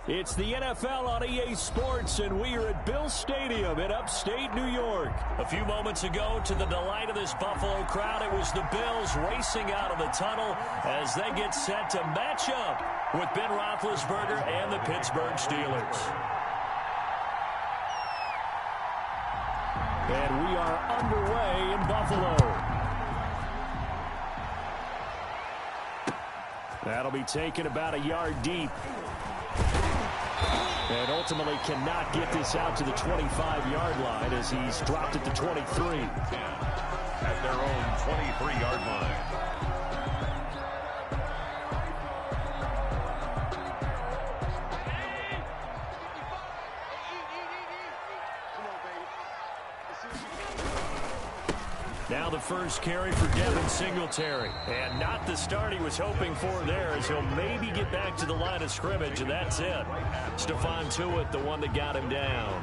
It's the NFL on EA Sports, and we are at Bill Stadium in upstate New York. A few moments ago, to the delight of this Buffalo crowd, it was the Bills racing out of the tunnel as they get set to match up with Ben Roethlisberger and the Pittsburgh Steelers. And we are underway in Buffalo. That'll be taken about a yard deep. And ultimately cannot get this out to the 25-yard line as he's dropped it to 23. At their own 23-yard line. Now the first carry for Devin Singletary. And not the start he was hoping for there, as he'll maybe get back to the line of scrimmage, and that's it. Stephon Tuitt, the one that got him down.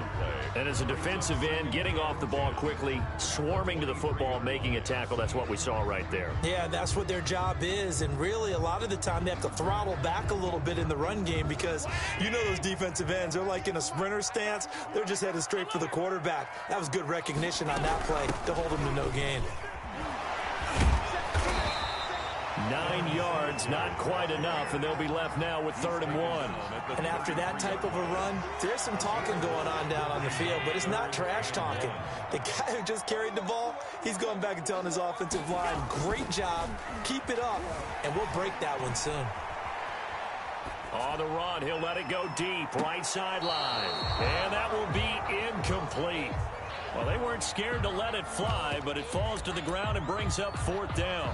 And as a defensive end, getting off the ball quickly, swarming to the football, making a tackle, that's what we saw right there. Yeah, that's what their job is, and really a lot of the time they have to throttle back a little bit in the run game because you know those defensive ends, they're like in a sprinter stance. They're just headed straight for the quarterback. That was good recognition on that play to hold him to no gain. 9 yards, not quite enough, and they'll be left now with 3rd and 1. And after that type of a run, there's some talking going on down on the field, but it's not trash talking. The guy who just carried the ball, he's going back and telling his offensive line, great job, keep it up, and we'll break that one soon. On the run, he'll let it go deep, right sideline. And that will be incomplete. Well, they weren't scared to let it fly, but it falls to the ground and brings up 4th down.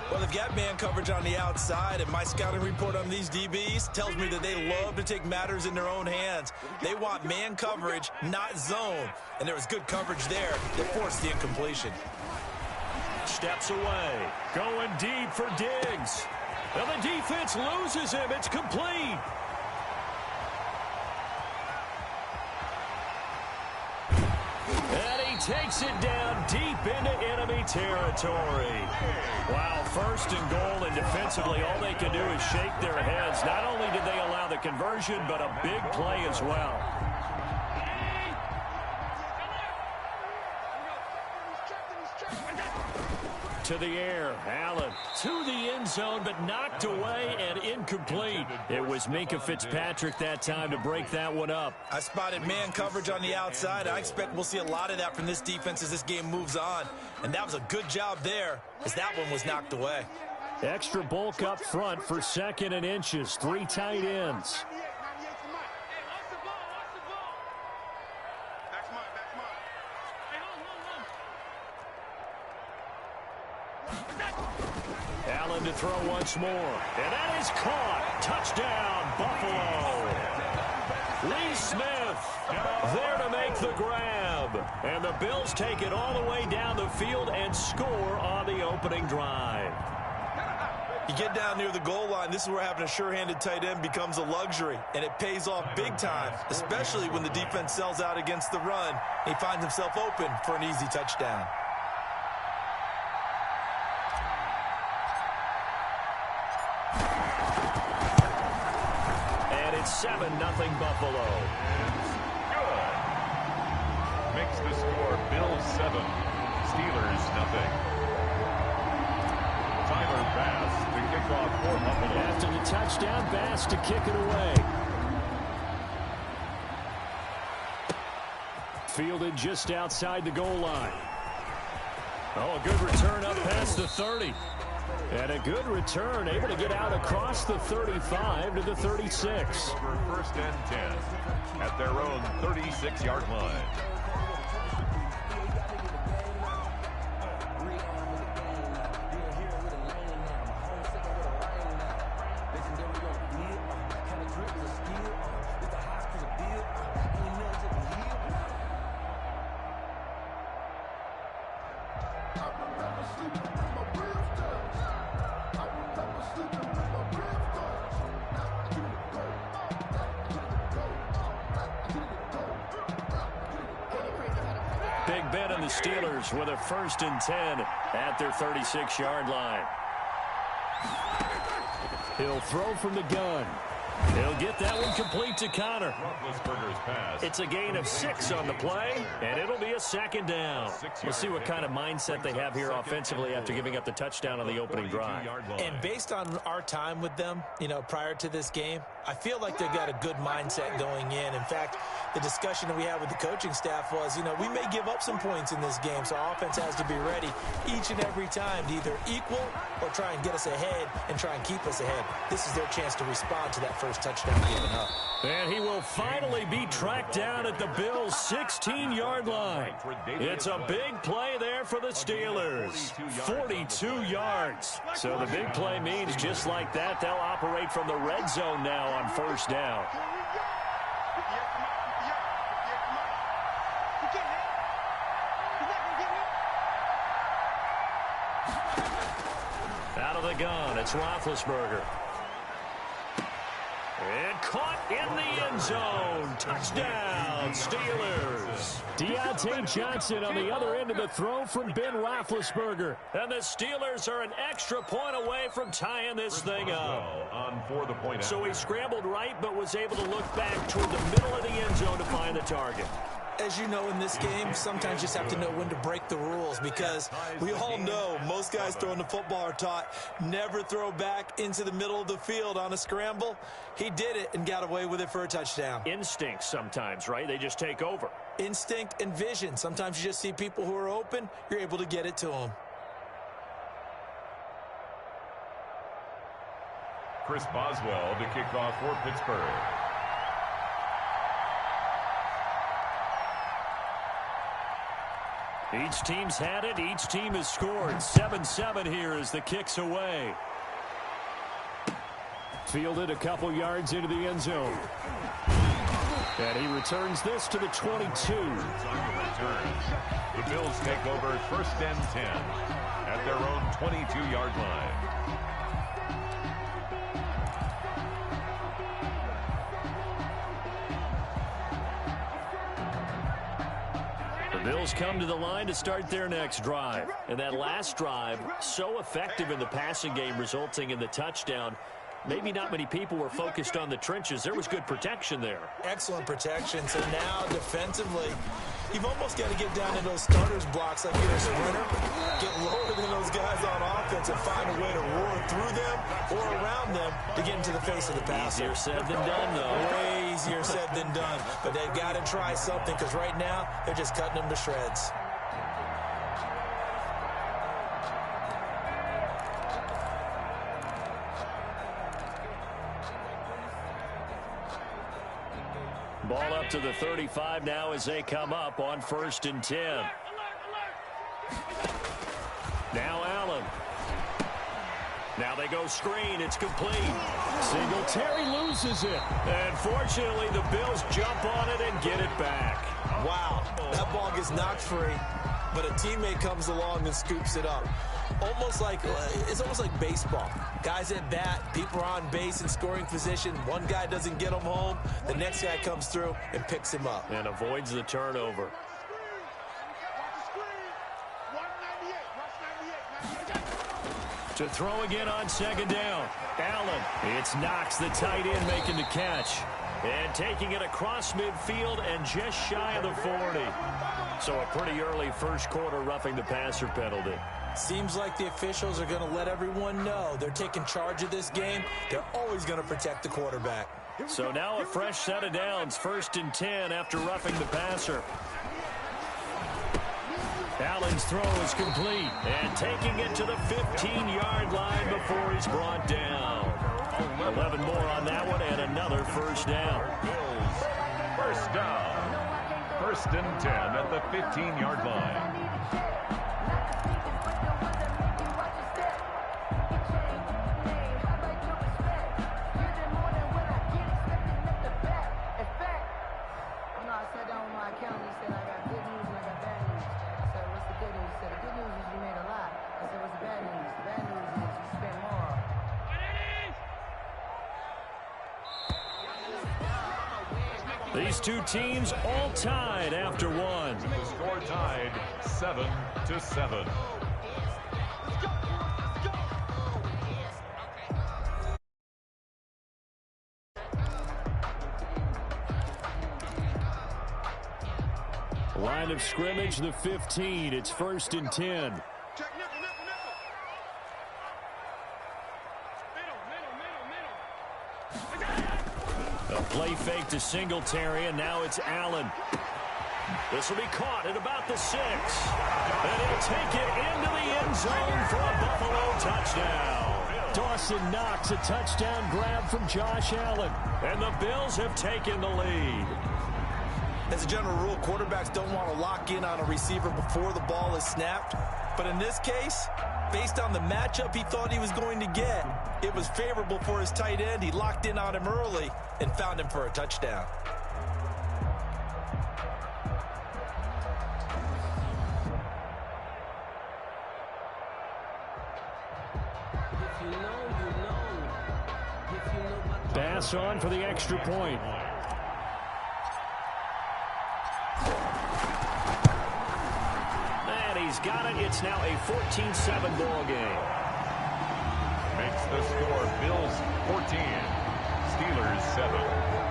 Well, they've got man coverage on the outside, and my scouting report on these DBs tells me that they love to take matters in their own hands. They want man coverage, not zone. And there was good coverage there that forced the incompletion. Steps away, going deep for Diggs. And the defense loses him. It's complete. And he takes it down deep into enemy territory. Wow, 1st and goal, and defensively all they can do is shake their heads. Not only did they allow the conversion, but a big play as well. To the air, Allen to the end zone, but knocked away and incomplete. It was Minkah Fitzpatrick that time to break that one up. I spotted man coverage on the outside. I expect we'll see a lot of that from this defense as this game moves on. And that was a good job there as that one was knocked away. Extra bulk up front for 2nd and inches. 3 tight ends. Allen to throw once more. And that is caught. Touchdown, Buffalo. Lee Smith there to make the grab. And the Bills take it all the way down the field and score on the opening drive. You get down near the goal line, this is where having a sure-handed tight end becomes a luxury. And it pays off big time, especially when the defense sells out against the run. He finds himself open for an easy touchdown. It's 7-0 Buffalo. Good. Makes the score Bills 7, Steelers 0. Tyler Bass to kick off for Buffalo. After the touchdown, Bass to kick it away. Fielded just outside the goal line. Oh, a good return up past the 30. And a good return, able to get out across the 35 to the 36. For 1st and 10 at their own 36-yard line. Big Ben and the Steelers with a 1st and 10 at their 36-yard line. He'll throw from the gun. He'll get that one complete to Connor. Roethlisberger's pass. It's a gain of 6 on the play, and it'll be a second down. We'll see what kind of mindset they have here offensively after giving up the touchdown on the opening drive. And based on our time with them, prior to this game, I feel like they've got a good mindset going in. In fact, the discussion that we had with the coaching staff was, we may give up some points in this game, so our offense has to be ready each and every time to either equal or try and get us ahead and try and keep us ahead. This is their chance to respond to that first touchdown given up. And he will finally be tracked down at the Bills' 16-yard line. It's a big play there for the Steelers. 42 yards. So the big play means just like that, they'll operate from the red zone now on first down. Out of the gun, it's Roethlisberger. And caught in the end zone. Touchdown, Steelers. Deontay Johnson on the other end of the throw from Ben Roethlisberger. And the Steelers are an extra point away from tying this thing up. On for the point. So he scrambled right, but was able to look back toward the middle of the end zone to find the target. As you know, in this game, sometimes you just have to know when to break the rules because we all know most guys throwing the football are taught never throw back into the middle of the field on a scramble. He did it and got away with it for a touchdown. Instinct sometimes, right? They just take over. Instinct and vision. Sometimes you just see people who are open, you're able to get it to them. Chris Boswell to kick off for Pittsburgh. Each team's had it. Each team has scored. 7-7 here as the kick's away. Fielded a couple yards into the end zone. And he returns this to the 22. The Bills take over first and 10 at their own 22-yard line. The Bills come to the line to start their next drive. And that last drive, so effective in the passing game, resulting in the touchdown. Maybe not many people were focused on the trenches. There was good protection there. Excellent protection. So now defensively, you've almost got to get down in those starters blocks like you're a sprinter. Get lower than those guys on offense and find a way to roar through them or around them to get into the face of the passer. Easier said than done, though. Way easier said than done. But they've got to try something because right now they're just cutting them to shreds. Ball up to the 35 now as they come up on first and 10. Now Allen. Now they go screen. It's complete. Singletary loses it. And fortunately, the Bills jump on it and get it back. Wow, that ball gets knocked free, but a teammate comes along and scoops it up. It's almost like baseball. Guys at bat, people are on base in scoring position. One guy doesn't get him home. The next guy comes through and picks him up. And avoids the turnover. To throw again on second down. Allen. It's Knox, the tight end, making the catch. And taking it across midfield and just shy of the 40. So a pretty early first quarter roughing the passer penalty. Seems like the officials are going to let everyone know they're taking charge of this game. They're always going to protect the quarterback. So now a fresh set of downs, first and 10 after roughing the passer. Allen's throw is complete. And taking it to the 15-yard line before he's brought down. 11 more on that one and another first down. Bills, first down. First and 10 at the 15-yard line. These two teams all tied after one. The score tied 7-7. line of scrimmage, the 15. It's 1st and 10. A play fake to Singletary, and now it's Allen. This will be caught at about the 6. And he'll take it into the end zone for a Buffalo touchdown. Dawson Knox, a touchdown grab from Josh Allen. And the Bills have taken the lead. As a general rule, quarterbacks don't want to lock in on a receiver before the ball is snapped. But in this case, based on the matchup he thought he was going to get, it was favorable for his tight end. He locked in on him early and found him for a touchdown. Pass on for the extra point. And he's got it. It's now a 14-7 ball game. Makes the score Bills 14, Steelers 7.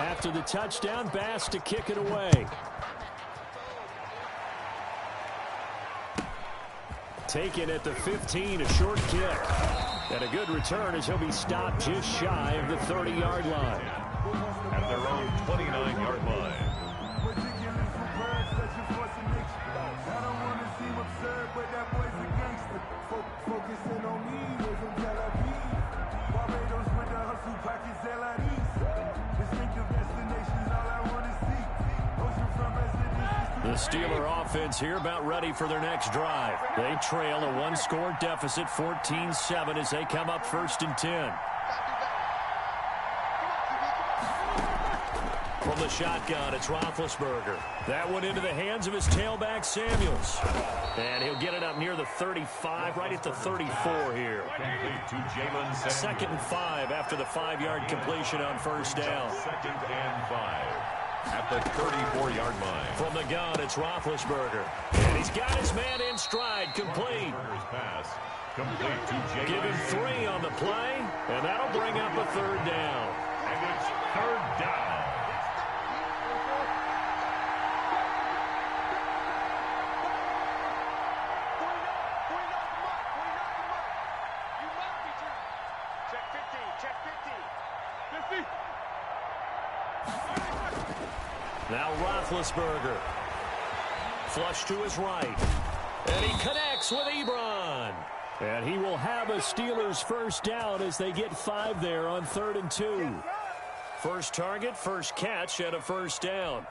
After the touchdown, Bass to kick it away. Taken at the 15, a short kick. And a good return as he'll be stopped just shy of the 30-yard line. At their own 29-yard line. The Steeler offense here about ready for their next drive. They trail a one-score deficit, 14-7, as they come up 1st and 10. From the shotgun, it's Roethlisberger. That one into the hands of his tailback, Samuels. And he'll get it up near the 35, right at the 34 here. To Jalen Samuels. 2nd and 5 after the 5-yard completion on 1st down. 2nd and 5 at the 34-yard line. From the gun, it's Roethlisberger. And he's got his man in stride, complete. Pass complete to Jalen. Give him 3 on the play, and that'll bring up a 3rd down. And it's 3rd down. Now Roethlisberger. Flush to his right. And he connects with Ebron. And he will have a Steelers 1st down as they get 5 there on 3rd and 2. First target, first catch, and a 1st down.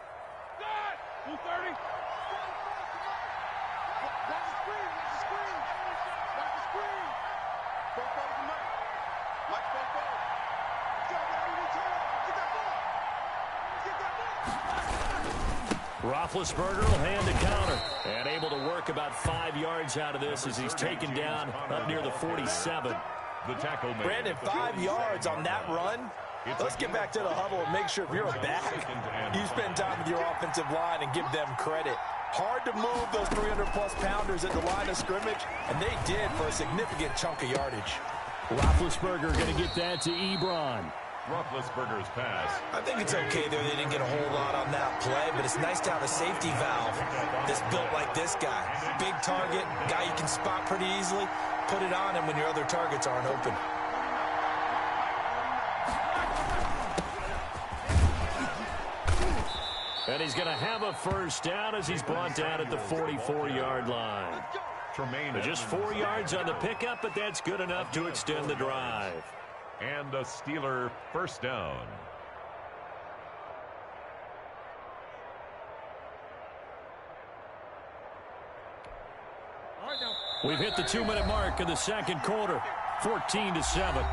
Roethlisberger will hand a counter and able to work about 5 yards out of this as he's taken down up near the 47. The tackle made. Brandon, 5 yards on that run. Let's get back to the huddle and make sure if you're a back, you spend time with your offensive line and give them credit. Hard to move those 300-plus pounders at the line of scrimmage, and they did for a significant chunk of yardage. Roethlisberger going to get that to Ebron. Roethlisberger's pass. I think it's okay there. They didn't get a whole lot on that play, but it's nice to have a safety valve that's built like this guy. Big target, guy you can spot pretty easily. Put it on him when your other targets aren't open. And he's going to have a 1st down as he's brought down at the 44-yard line. Just 4 yards on the pickup, but that's good enough to extend the drive. And a Steeler 1st down. We've hit the 2-minute mark in the 2nd quarter, 14-7.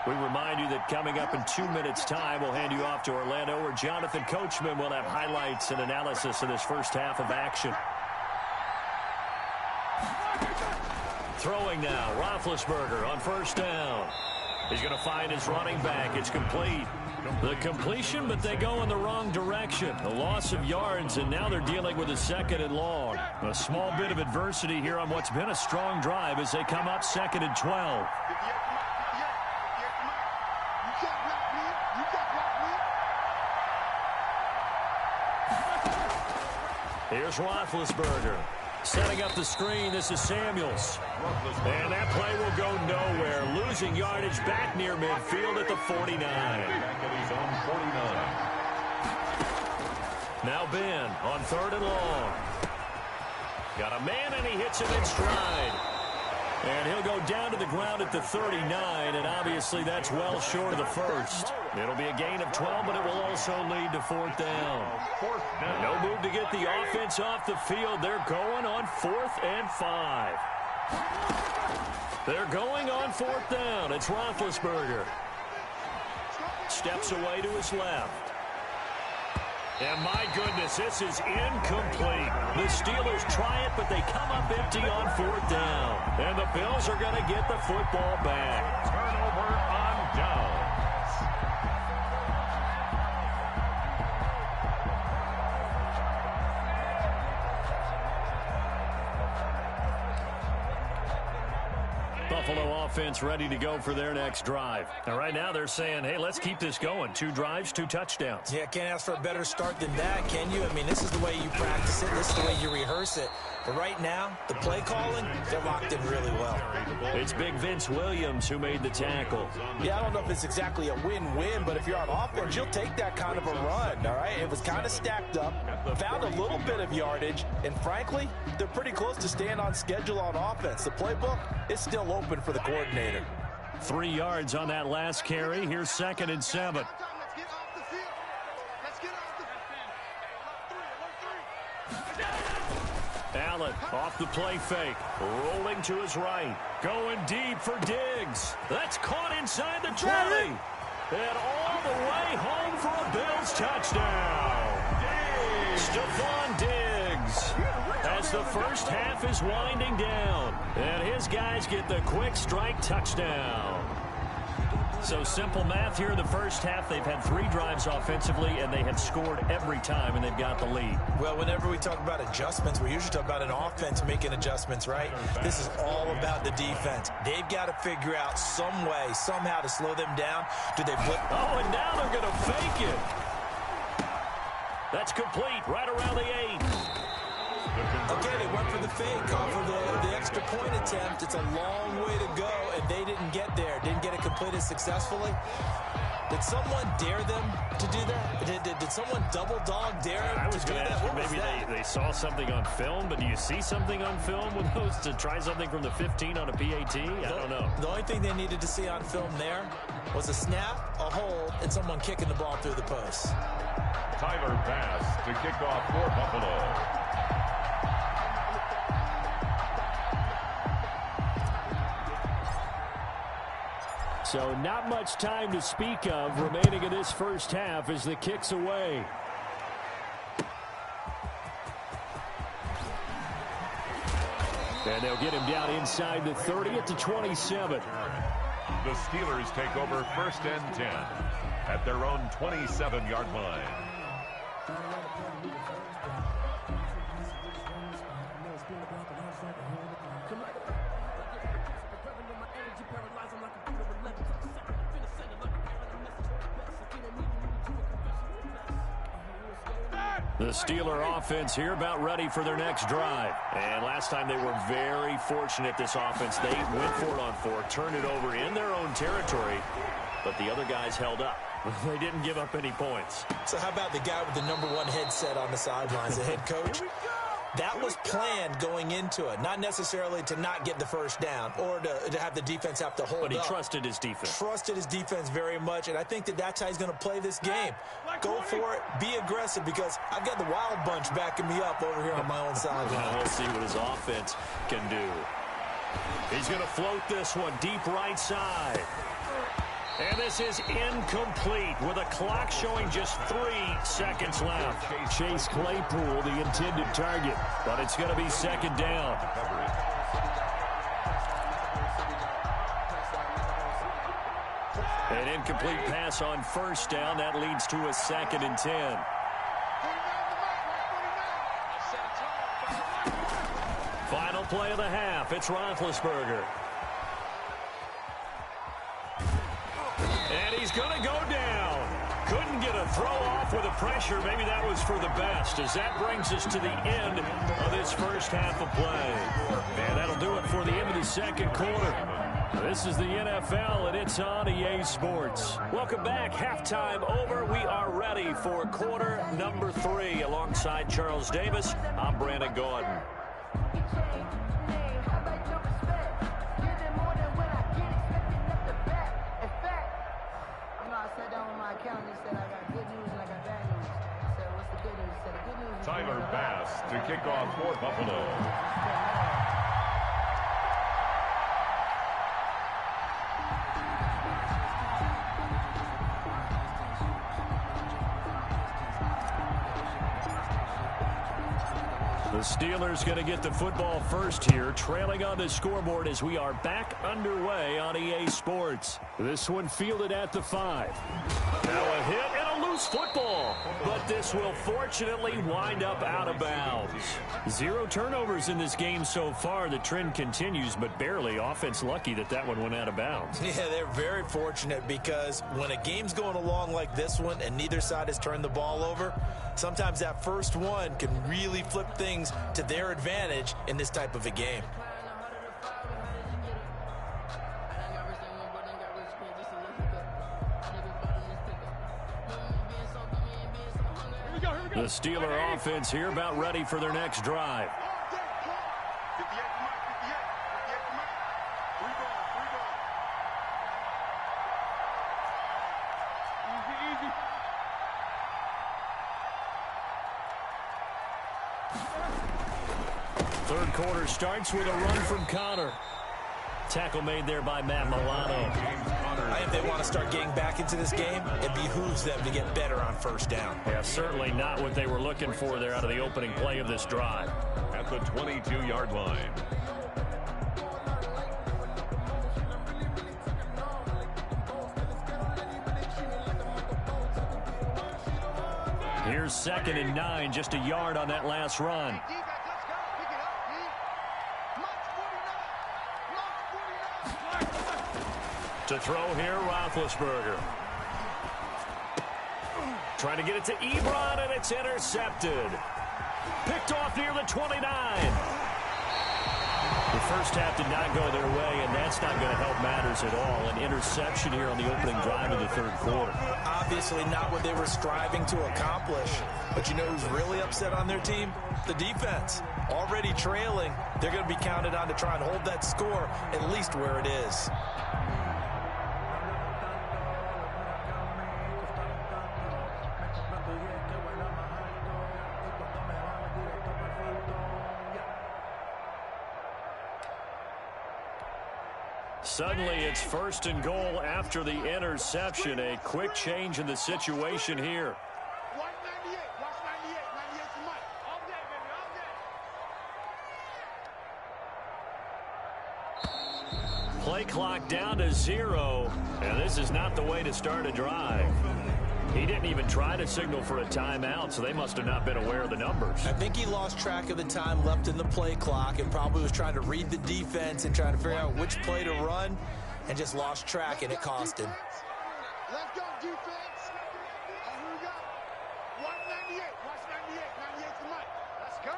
We remind you that coming up in 2 minutes' time, we'll hand you off to Orlando, where Jonathan Coachman will have highlights and analysis of this first half of action. Throwing now, Roethlisberger on first down. He's going to find his running back. It's complete. The completion, but they go in the wrong direction. A loss of yards, and now they're dealing with a 2nd and long. A small bit of adversity here on what's been a strong drive as they come up 2nd and 12. Here's Roethlisberger. Setting up the screen, this is Samuels. And that play will go nowhere. Losing yardage back near midfield at the 49. Now Ben on 3rd and long. Got a man, and he hits him in stride. And he'll go down to the ground at the 39, and obviously that's well short of the first. It'll be a gain of 12, but it will also lead to 4th down. No move to get the offense off the field. They're going on 4th and 5. They're going on 4th down. It's Roethlisberger. Steps away to his left. And my goodness, this is incomplete. The Steelers try it, but they come up empty on 4th down. And the Bills are going to get the football back. Turnover on downs. Buffalo offense ready to go for their next drive. And right now they're saying, hey, let's keep this going. 2 drives, 2 touchdowns. Yeah, can't ask for a better start than that, can you? I mean, this is the way you practice it. This is the way you rehearse it. But right now, the play calling, they're locked in really well. It's big Vince Williams who made the tackle. Yeah, I don't know if it's exactly a win-win, but if you're on offense, you'll take that kind of a run, all right? It was kind of stacked up, found a little bit of yardage, and frankly, they're pretty close to staying on schedule on offense. The playbook is still open for the coordinator. 3 yards on that last carry. Here's 2nd and 7. Allen off the play fake, rolling to his right, going deep for Diggs. That's caught inside the 20, and all the way home for a Bills touchdown. Stephon Diggs, as the first half is winding down, and his guys get the quick strike touchdown. So simple math here in the first half. They've had 3 drives offensively, and they have scored every time, and they've got the lead. Well, whenever we talk about adjustments, we usually talk about an offense making adjustments, right? This is all about the defense. They've got to figure out some way, somehow to slow them down. Do they blitz? Oh, and now they're going to fake it. That's complete right around the 8. Okay, they went for the fake off of the extra point attempt. It's a long way to go, and they didn't get there. Didn't get it completed successfully. Did someone dare them to do that? Did someone double dog dare them to do that? What maybe they saw something on film, but do you see something on film with those to try something from the 15 on a PAT? I don't know. The only thing they needed to see on film there was a snap, a hold, and someone kicking the ball through the post. Tyler Bass to kick off for Buffalo. So not much time to speak of remaining in this first half as the kick's away. And they'll get him down inside the 30 at the 27. The Steelers take over 1st and 10 at their own 27-yard line. The Steeler offense here about ready for their next drive. And last time they were very fortunate, this offense. They went for it on 4, turned it over in their own territory, but the other guys held up. They didn't give up any points. So how about the guy with the #1 headset on the sidelines, the head coach? That was planned going into it, not necessarily to not get the first down or to have the defense have to hold up. But he trusted his defense. Trusted his defense very much, and I think that's how he's going to play this game. Go for it, be aggressive, because I've got the Wild Bunch backing me up over here on my own sideline. We'll see what his offense can do. He's going to float this one deep right side. And this is incomplete with a clock showing just 3 seconds left. Chase Claypool, the intended target, but it's going to be second down. An incomplete pass on first down. That leads to a 2nd and 10. Final play of the half. It's Roethlisberger. And he's going to go down. Couldn't get a throw off with the pressure. Maybe that was for the best, as that brings us to the end of this first half of play. And that'll do it for the end of the second quarter. This is the NFL, and it's on EA Sports. Welcome back. Halftime over. We are ready for quarter number 3. Alongside Charles Davis, I'm Brandon Gordon. Tyler Bass to kick off for Buffalo. The Steelers going to get the football first here, trailing on the scoreboard as we are back underway on EA Sports. This one fielded at the 5. Now a hit and a loose football, but this will fortunately wind up out of bounds. 0 turnovers in this game so far. The trend continues, but barely. Offense lucky that one went out of bounds. Yeah, they're very fortunate, because when a game's going along like this one and neither side has turned the ball over, sometimes that first one can really flip things to their advantage in this type of a game. The Steeler offense here about ready for their next drive. Third quarter starts with a run from Connor. Tackle made there by Matt Milano. I think they want to start getting back into this game. It behooves them to get better on first down. Yeah, certainly not what they were looking for there out of the opening play of this drive. At the 22-yard line. Here's 2nd and 9, just a yard on that last run. To throw here, Roethlisberger. Trying to get it to Ebron, and it's intercepted. Picked off near the 29. The first half did not go their way, and that's not going to help matters at all. An interception here on the opening drive of the third quarter. Obviously not what they were striving to accomplish. But you know who's really upset on their team? The defense. Already trailing, they're going to be counted on to try and hold that score at least where it is. Suddenly, it's 1st and goal after the interception. A quick change in the situation here. Play clock down to 0, and this is not the way to start a drive. He didn't even try to signal for a timeout, so they must have not been aware of the numbers. I think he lost track of the time left in the play clock and probably was trying to read the defense and trying to figure out which play to run, and just lost track, and it cost him. Let's go, defense. Here we go. 198. Watch 98. 98 to Mike. Let's go.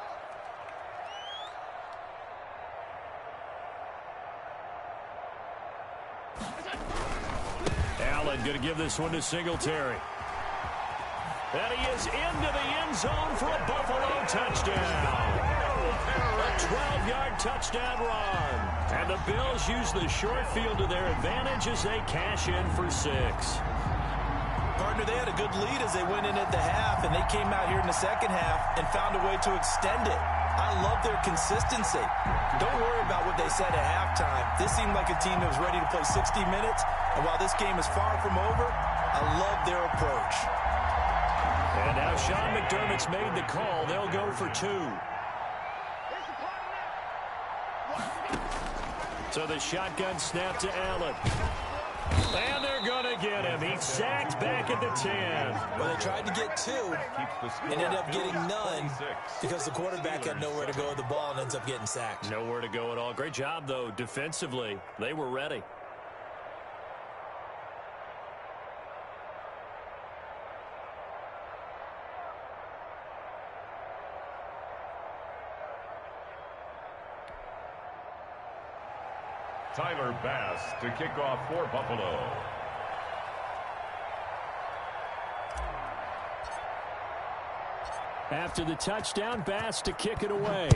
Allen going to give this one to Singletary. And he is into the end zone for a Buffalo touchdown. A 12-yard touchdown run. And the Bills use the short field to their advantage as they cash in for 6. Partner, they had a good lead as they went in at the half, and they came out here in the second half and found a way to extend it. I love their consistency. Don't worry about what they said at halftime. This seemed like a team that was ready to play 60 minutes And while this game is far from over, I love their approach. And now Sean McDermott's made the call. They'll go for 2. So the shotgun snap to Allen. And they're going to get him. He's sacked back at the 10. Well, they tried to get 2 and ended up getting none because the quarterback had nowhere to go with the ball and ends up getting sacked. Nowhere to go at all. Great job, though, defensively. They were ready. Tyler Bass to kick off for Buffalo. After the touchdown, Bass to kick it away.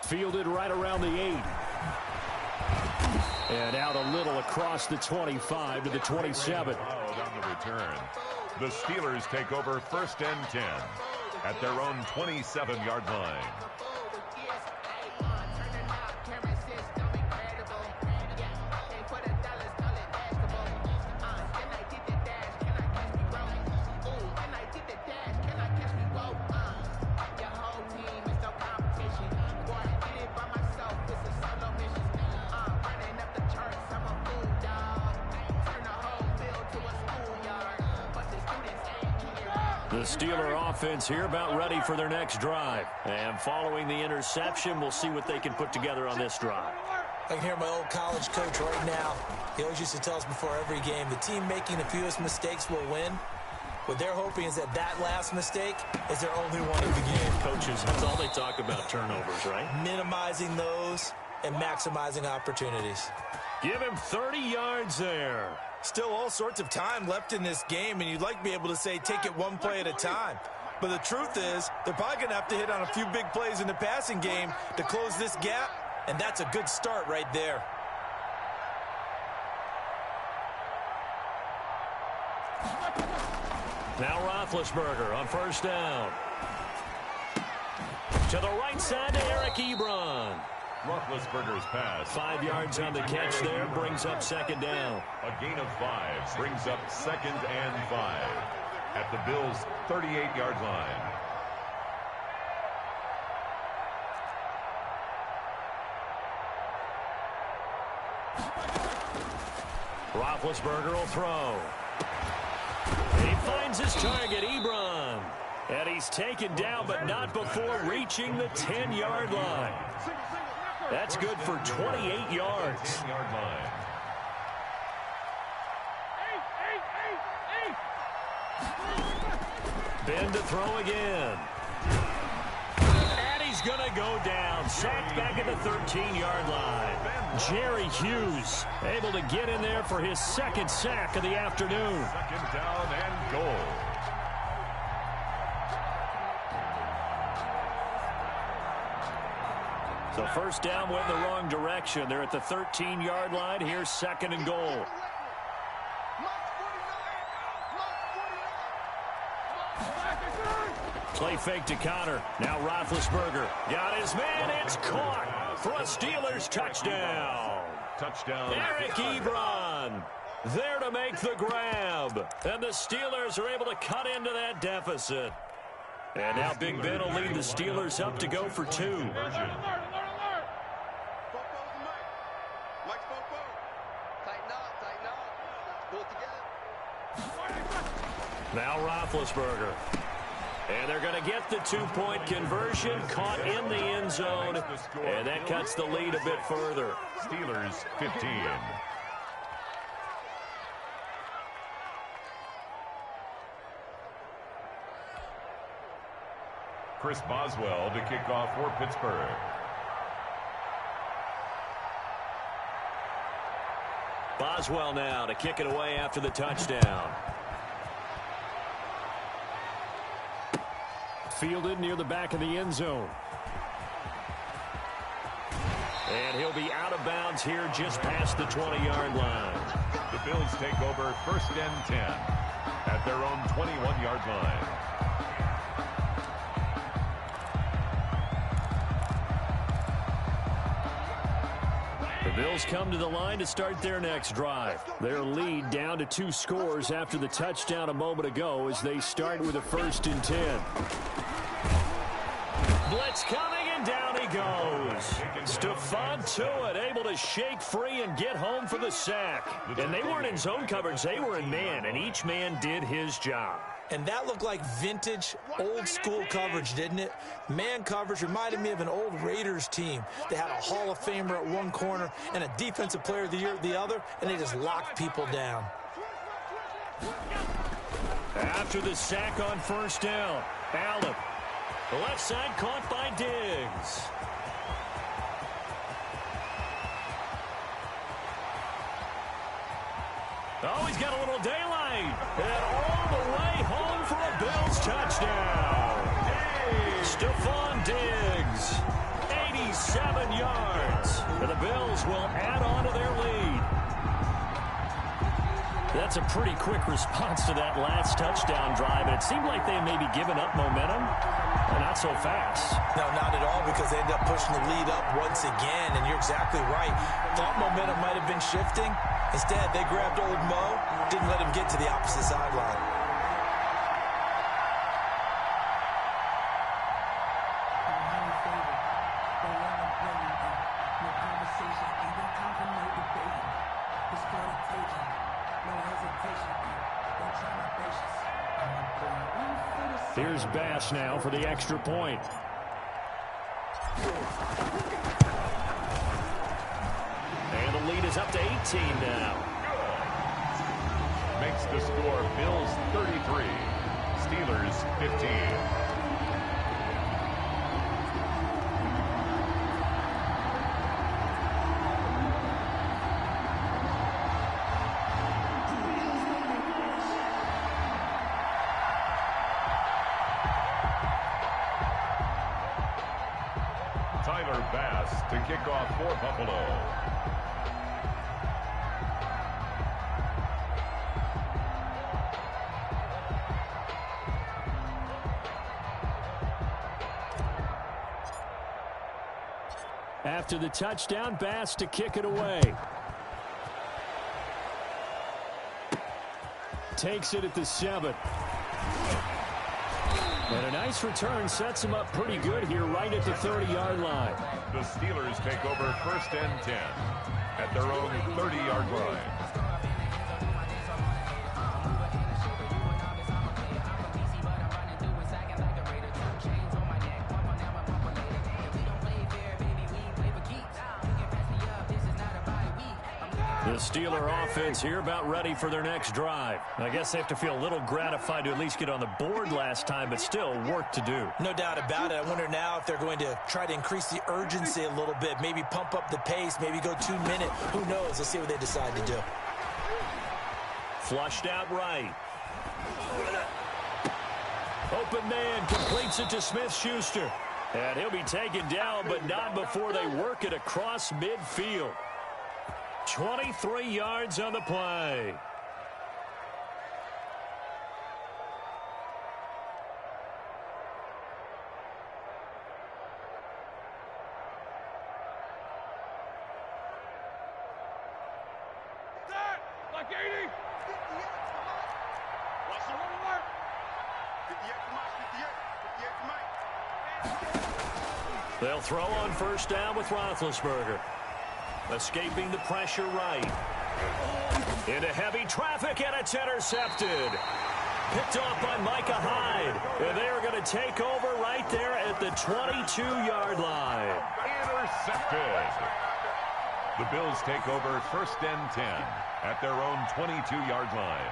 Fielded right around the 8. And out a little across the 25 to the 27. On the return. The Steelers take over 1st and 10 at their own 27-yard line. The Steeler offense here about ready for their next drive. And following the interception, we'll see what they can put together on this drive. I can hear my old college coach right now. He always used to tell us before every game, the team making the fewest mistakes will win. What they're hoping is that that last mistake is their only one of the game. Coaches, that's all they talk about, turnovers, right? Minimizing those and maximizing opportunities. Give him 30 yards there. Still all sorts of time left in this game, and you'd like to be able to say take it one play at a time. But the truth is, they're probably going to have to hit on a few big plays in the passing game to close this gap, and that's a good start right there. Now Roethlisberger on 1st down. To the right side to Eric Ebron. Roethlisberger's pass. 5 yards on the catch there, brings up 2nd down. A gain of 5 brings up 2nd and 5 at the Bills' 38-yard line. Roethlisberger will throw. He finds his target, Ebron. And he's taken down, but not before reaching the 10-yard line. That's good for 28 yards. 10-yard line. Ben to throw again. And he's going to go down. Sacked back at the 13-yard line. Jerry Hughes able to get in there for his 2nd sack of the afternoon. 2nd down and goal. So 1st down went in the wrong direction. They're at the 13-yard line. Here's 2nd and goal. Play fake to Connor. Now Roethlisberger. Got his man. It's caught for a Steelers touchdown. Touchdown. Eric Ebron there to make the grab. And the Steelers are able to cut into that deficit. And now Big Ben will lead the Steelers up to go for 2. Now Roethlisberger. And they're going to get the 2-point conversion, caught in the end zone, and that cuts the lead a bit further. Steelers 15. Chris Boswell to kick off for Pittsburgh. Boswell now to kick it away after the touchdown. Fielded near the back of the end zone. And he'll be out of bounds here just past the 20-yard line. The Bills take over 1st and 10 at their own 21-yard line. The Bills come to the line to start their next drive. Their lead down to 2 scores after the touchdown a moment ago as they start with a 1st and 10. Blitz coming, and down he goes. Stephon Tuitt able to shake free and get home for the sack. And they weren't in zone coverage, they were in man, and each man did his job. And that looked like vintage, old-school coverage, didn't it? Man coverage reminded me of an old Raiders team. They had a Hall of Famer at one corner and a Defensive Player of the Year at the other, and they just locked people down. After the sack on 1st down, Allen. The left side caught by Diggs. Oh, he's got a little daylight. And all the way home for a Bills touchdown. Stephon Diggs, 87 yards. And the Bills will add on to their lead. That's a pretty quick response to that last touchdown drive. And it seemed like they maybe given up momentum. Not so fast. No, not at all, because they ended up pushing the lead up once again, and you're exactly right. Thought momentum might have been shifting. Instead, they grabbed old Mo, didn't let him get to the opposite sideline. Here's Bass now for the extra point. And the lead is up to 18 now. Makes the score Bills 33, Steelers 15. Tyler Bass to kick off for Buffalo. After the touchdown, Bass to kick it away. Takes it at the 7. And a nice return sets him up pretty good here right at the 30-yard line. The Steelers take over 1st and 10 at their own 30-yard line. The Steeler offense here about ready for their next drive. I guess they have to feel a little gratified to at least get on the board last time, but still work to do. No doubt about it. I wonder now if they're going to try to increase the urgency a little bit, maybe pump up the pace, maybe go 2 minute. Who knows? Let's see what they decide to do. Flushed out right. Open man completes it to Smith-Schuster. And he'll be taken down, but not before they work it across midfield. 23 yards on the play. Like 80. 58. Watch the run work. 58 to Mike. 58 to Mike. They'll throw on 1st down with Roethlisberger. Escaping the pressure right. Into heavy traffic, and it's intercepted. Picked off by Micah Hyde. And they are going to take over right there at the 22-yard line. Intercepted. The Bills take over 1st and 10 at their own 22-yard line.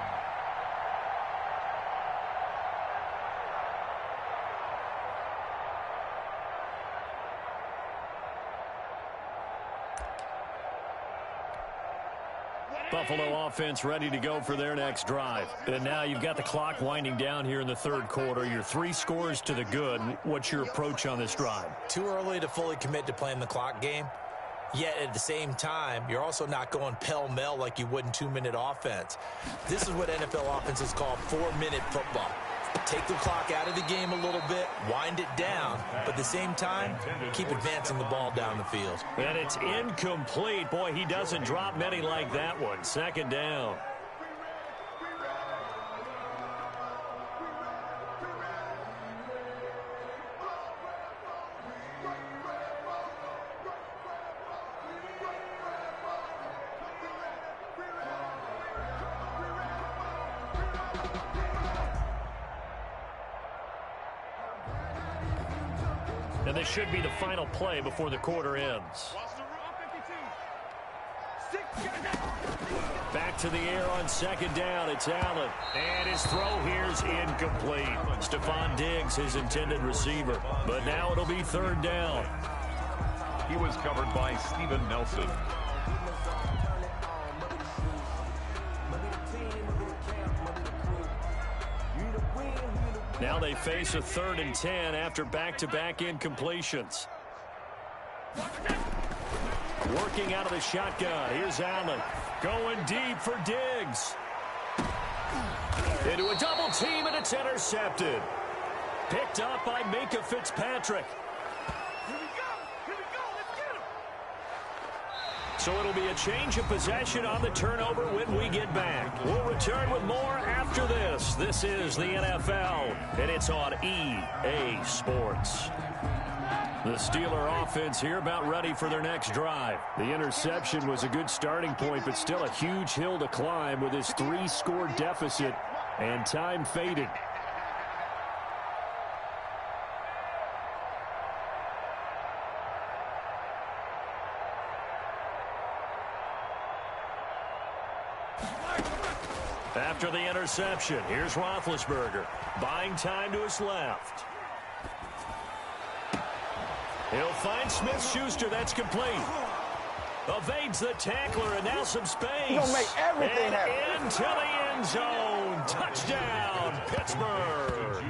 Buffalo offense ready to go for their next drive. And now you've got the clock winding down here in the 3rd quarter. You're 3 scores to the good. What's your approach on this drive? Too early to fully commit to playing the clock game. Yet at the same time, you're also not going pell-mell like you would in 2-minute offense. This is what NFL offenses call 4-minute football. Take the clock out of the game a little bit, wind it down, but at the same time, keep advancing the ball down the field. And it's incomplete. Boy, he doesn't drop many like that one. Second down. And this should be the final play before the quarter ends. Back to the air on second down. It's Allen. And his throw here is incomplete. Stephon Diggs, his intended receiver. But now it'll be third down. He was covered by Steven Nelson. Now they face a 3rd and 10 after back-to-back incompletions. Working out of the shotgun. Here's Allen. Going deep for Diggs. Into a double team, and it's intercepted. Picked up by Minkah Fitzpatrick. So it'll be a change of possession on the turnover when we get back. We'll return with more after this. This is the NFL, and it's on EA Sports. The Steeler offense here about ready for their next drive. The interception was a good starting point, but still a huge hill to climb with his 3-score deficit, and time faded. After the interception, here's Roethlisberger. Buying time to his left. He'll find Smith-Schuster. That's complete. Evades the tackler, and now some space. He's gonna make everything happen. Into the end zone. Touchdown, Pittsburgh.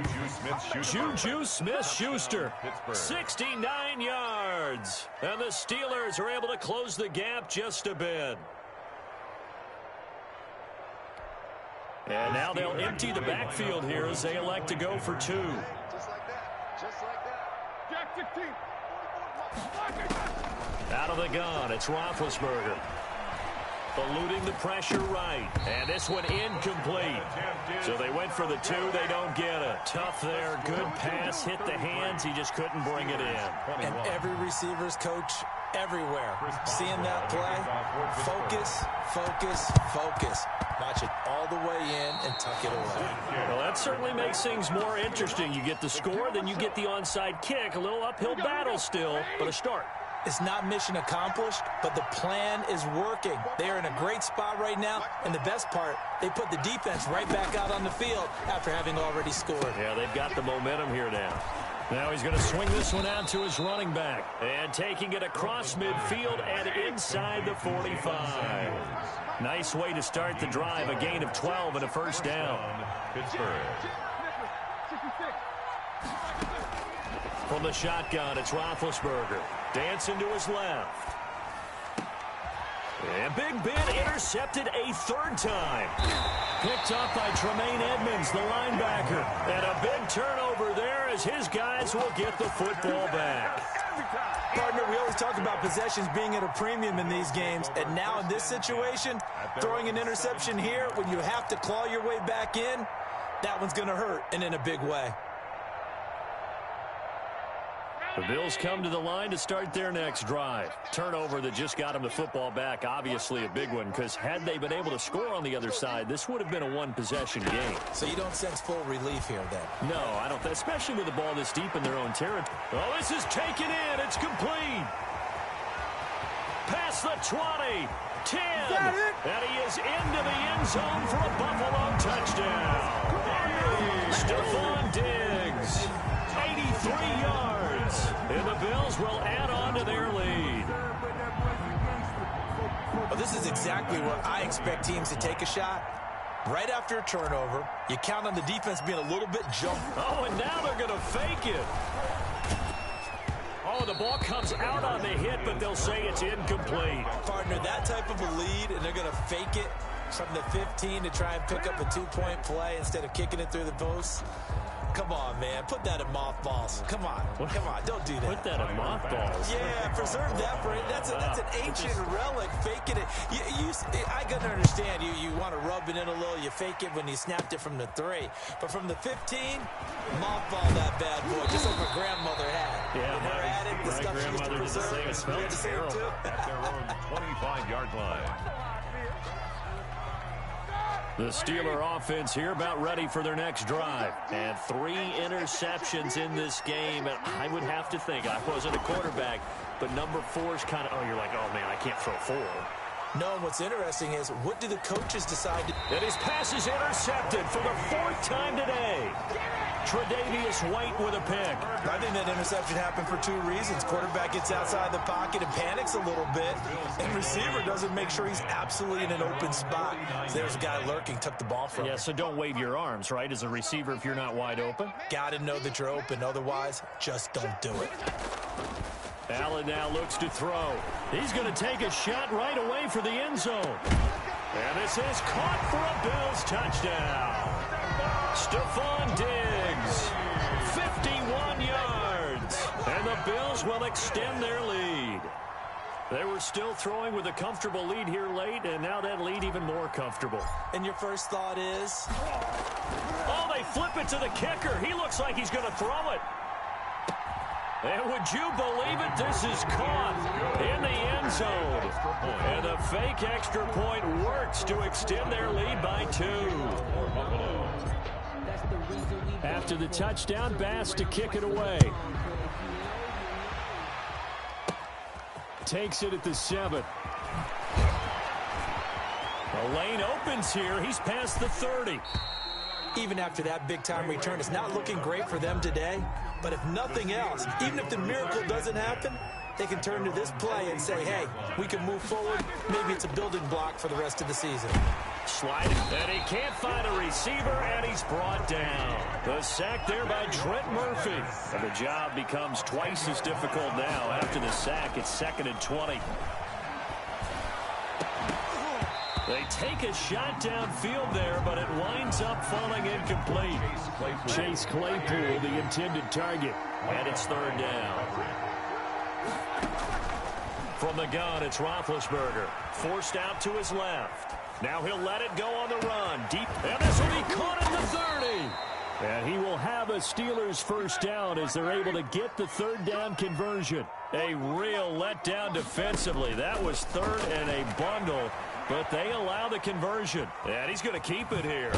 Juju Smith-Schuster, 69 yards. And the Steelers are able to close the gap just a bit. And now they'll empty the backfield here as they elect to go for 2. Just like that. Just like that. Jack 16. Out of the gun, it's Roethlisberger. Eluding the pressure right. And this one incomplete. So they went for the 2. They don't get it. Tough there. Good pass. Hit the hands. He just couldn't bring it in. And every receiver's coach everywhere seeing that play. Focus, focus, focus. Watch it all the way in and tuck it away. Well, that certainly makes things more interesting. You get the score, then you get the onside kick. A little uphill battle still, but a start. It's not mission accomplished, but the plan is working. They are in a great spot right now, and the best part, they put the defense right back out on the field after having already scored. Yeah, they've got the momentum here now. Now he's going to swing this one out to his running back. And taking it across midfield and inside the 45. Nice way to start the drive. A gain of 12 and a first down. Pittsburgh. From the shotgun, it's Roethlisberger. Dancing to his left. And Big Ben intercepted a 3rd time. Picked up by Tremaine Edmonds, the linebacker. And a big turnover there as his guys will get the football back. Partner, we always talk about possessions being at a premium in these games. And now in this situation, throwing an interception here when you have to claw your way back in, that one's going to hurt, and in a big way. The Bills come to the line to start their next drive. Turnover that just got them the football back. Obviously a big one, because had they been able to score on the other side, this would have been a one-possession game. So you don't sense full relief here, then? No, I don't. Especially with the ball this deep in their own territory. Oh, this is taken in. It's complete. Past the 20. 10. And he is into the end zone for a Buffalo touchdown. Stephon Diggs. 83 yards. And the Bills will add on to their lead. Well, this is exactly where I expect teams to take a shot. Right after a turnover, you count on the defense being a little bit jumpy. Oh, and now they're going to fake it. Oh, the ball comes out on the hit, but they'll say it's incomplete. Partner, that type of a lead, and they're going to fake it. From the 15 to try and pick up a 2-point play instead of kicking it through the post. Come on, man. Put that in mothballs. Come on. Come on. Don't do that. Put that in mothballs. Yeah, preserve that for it. That's an ancient relic. Faking it. I can understand you want to rub it in a little. You fake it when you snapped it from the 3. But from the 15, mothball that bad boy, just like my grandmother had. Yeah, her had it. The stuff she used to preserve. It smelled terrible. At their own 25-yard line. The Steeler offense here about ready for their next drive. And 3 interceptions in this game. And I would have to think, I wasn't a quarterback, but number 4 is kind of, you're like, oh, man, I can't throw 4. No, and what's interesting is, what do the coaches decide to... And his pass is intercepted for the 4th time today. Tre'Davious White with a pick. I think that interception happened for 2 reasons. Quarterback gets outside the pocket and panics a little bit, and receiver doesn't make sure he's absolutely in an open spot. So there's a guy lurking, took the ball from him. Yeah, so don't wave your arms, right, as a receiver if you're not wide open. Got to know that you're open. Otherwise, just don't do it. Allen now looks to throw. He's going to take a shot right away for the end zone. And this is caught for a Bills touchdown. Stephon Diggs, 51 yards. And the Bills will extend their lead. They were still throwing with a comfortable lead here late, and now that lead even more comfortable. And your first thought is? Oh, they flip it to the kicker. He looks like he's going to throw it. And would you believe it? This is caught in the end zone. And the fake extra point works to extend their lead by 2. After the touchdown, Bass to kick it away. Takes it at the 7. The lane opens here. He's past the 30. Even after that big-time return, it's not looking great for them today. But if nothing else, even if the miracle doesn't happen, they can turn to this play and say, hey, we can move forward. Maybe it's a building block for the rest of the season. Sliding, and he can't find a receiver, and he's brought down. The sack there by Trent Murphy. And the job becomes twice as difficult now. After the sack, it's 2nd and 20. They take a shot downfield there, but it winds up falling incomplete. Chase Claypool, the intended target, and it's 3rd down. From the gun, it's Roethlisberger, forced out to his left. Now he'll let it go on the run, deep, and this will be caught at the 30. And he will have a Steelers first down as they're able to get the 3rd down conversion. A real letdown defensively. That was 3rd and a bundle. But they allow the conversion. And he's going to keep it here.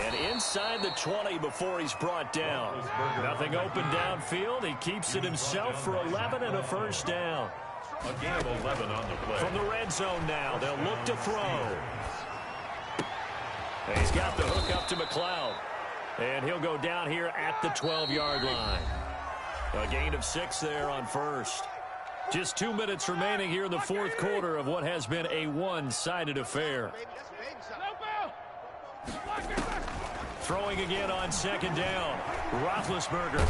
And inside the 20 before he's brought down. Nothing open downfield. He keeps it himself for 11 and a first down. A gain of 11 on the play. From the red zone now, they'll look to throw. And he's got the hook up to McLeod. And he'll go down here at the 12-yard line. A gain of 6 there on first. Just 2 minutes remaining here in the 4th quarter of what has been a one-sided affair. Throwing again on 2nd down. Roethlisberger.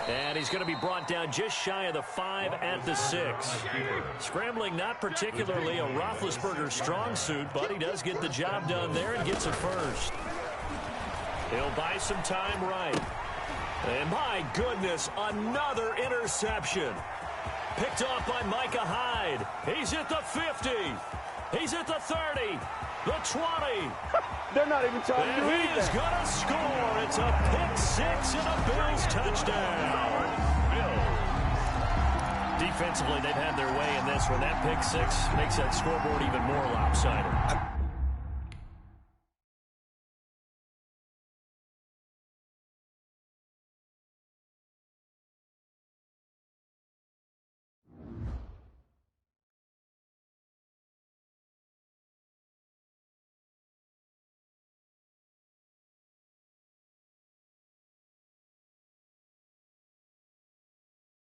And he's going to be brought down just shy of the 5 at the 6. Scrambling not particularly a Roethlisberger strong suit, but he does get the job done there and gets a first. He'll buy some time right. And my goodness, another interception. Picked off by Micah Hyde. He's at the 50. He's at the 30. The 20. They're not even trying to do anything. And he's going to score. It's a pick-6 and a Bills touchdown. Defensively, they've had their way in this one. That pick-6 makes that scoreboard even more lopsided.